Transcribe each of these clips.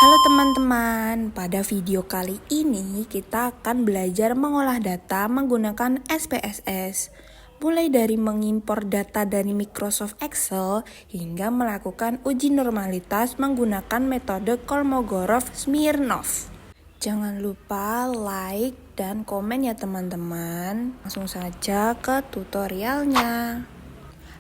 Halo teman-teman, pada video kali ini kita akan belajar mengolah data menggunakan SPSS. Mulai dari mengimpor data dari Microsoft Excel hingga melakukan uji normalitas menggunakan metode Kolmogorov-Smirnov. Jangan lupa like dan komen ya teman-teman. Langsung saja ke tutorialnya.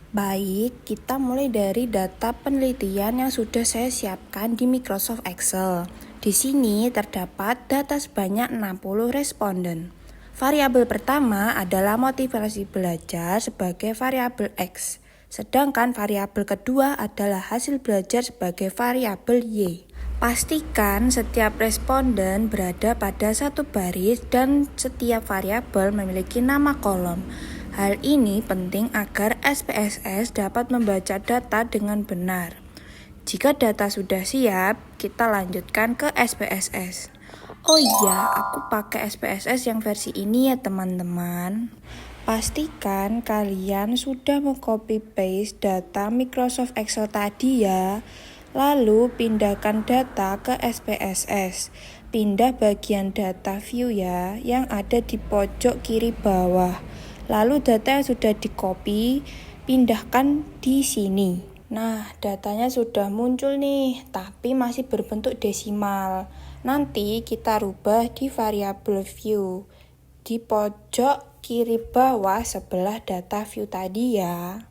Baik, kita mulai dari data penelitian yang sudah saya siapkan di Microsoft Excel. Di sini terdapat data sebanyak 60 responden. Variabel pertama adalah motivasi belajar sebagai variabel X, sedangkan variabel kedua adalah hasil belajar sebagai variabel Y. Pastikan setiap responden berada pada satu baris dan setiap variabel memiliki nama kolom. Hal ini penting agar SPSS dapat membaca data dengan benar. Jika data sudah siap, kita lanjutkan ke SPSS. Oh iya, aku pakai SPSS yang versi ini ya teman-teman. Pastikan kalian sudah mengcopy paste data Microsoft Excel tadi ya. Lalu pindahkan data ke SPSS. Pindah bagian data view ya, yang ada di pojok kiri bawah. Lalu data yang sudah di-copy, pindahkan di sini. Nah, datanya sudah muncul nih, tapi masih berbentuk desimal. Nanti kita rubah di variabel view, di pojok kiri bawah sebelah data view tadi ya.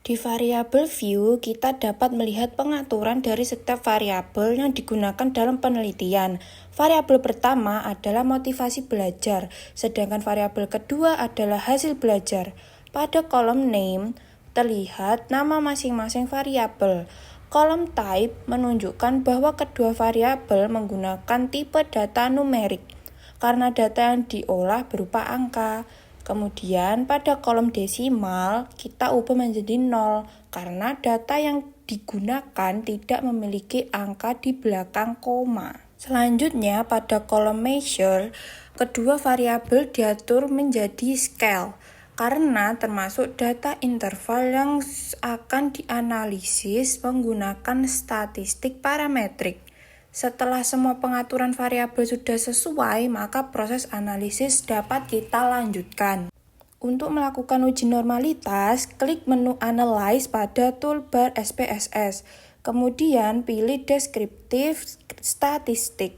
Di variabel view, kita dapat melihat pengaturan dari setiap variabel yang digunakan dalam penelitian. Variabel pertama adalah motivasi belajar, sedangkan variabel kedua adalah hasil belajar. Pada kolom name, terlihat nama masing-masing variabel. Kolom type menunjukkan bahwa kedua variabel menggunakan tipe data numerik, karena data yang diolah berupa angka. Kemudian pada kolom desimal kita ubah menjadi 0 karena data yang digunakan tidak memiliki angka di belakang koma. Selanjutnya pada kolom measure, kedua variabel diatur menjadi scale karena termasuk data interval yang akan dianalisis menggunakan statistik parametrik. Setelah semua pengaturan variabel sudah sesuai, maka proses analisis dapat kita lanjutkan. Untuk melakukan uji normalitas, klik menu Analyze pada toolbar SPSS. Kemudian pilih Descriptive Statistik.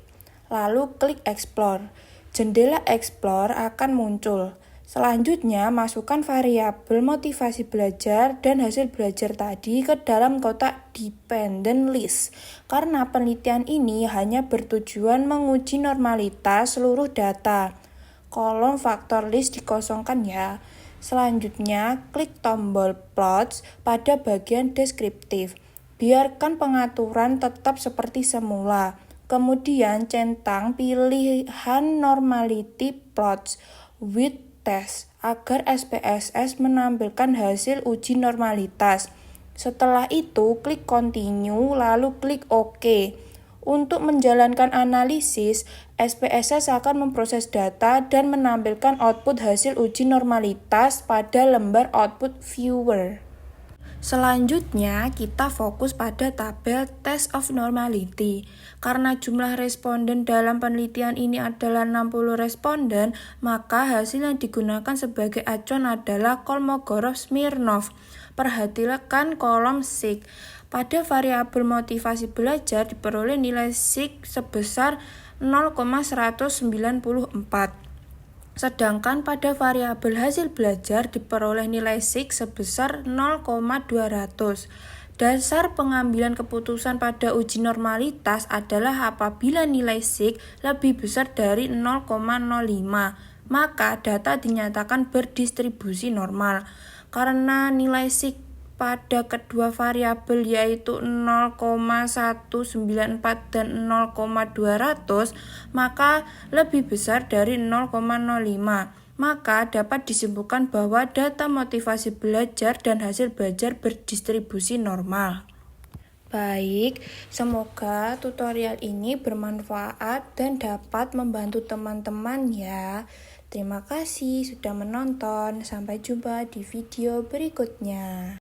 Lalu klik Explore. Jendela Explore akan muncul. Selanjutnya, masukkan variabel motivasi belajar dan hasil belajar tadi ke dalam kotak dependent list. Karena penelitian ini hanya bertujuan menguji normalitas seluruh data. Kolom faktor list dikosongkan ya. Selanjutnya, klik tombol plots pada bagian deskriptif. Biarkan pengaturan tetap seperti semula. Kemudian centang pilihan normality plots with test agar SPSS menampilkan hasil uji normalitas. Setelah itu, klik continue lalu klik OK. Untuk menjalankan analisis, SPSS akan memproses data dan menampilkan output hasil uji normalitas pada lembar output viewer. Selanjutnya, kita fokus pada tabel Test of Normality. Karena jumlah responden dalam penelitian ini adalah 60 responden, maka hasil yang digunakan sebagai acuan adalah Kolmogorov-Smirnov. Perhatikan kolom SIG. Pada variabel motivasi belajar diperoleh nilai SIG sebesar 0,194. Sedangkan pada variabel hasil belajar diperoleh nilai SIG sebesar 0,200. Dasar pengambilan keputusan pada uji normalitas adalah apabila nilai SIG lebih besar dari 0,05, maka data dinyatakan berdistribusi normal. Karena nilai SIG pada kedua variabel yaitu 0,194 dan 0,200, maka lebih besar dari 0,05. Maka dapat disimpulkan bahwa data motivasi belajar dan hasil belajar berdistribusi normal. Baik, semoga tutorial ini bermanfaat dan dapat membantu teman-teman ya. Terima kasih sudah menonton. Sampai jumpa di video berikutnya.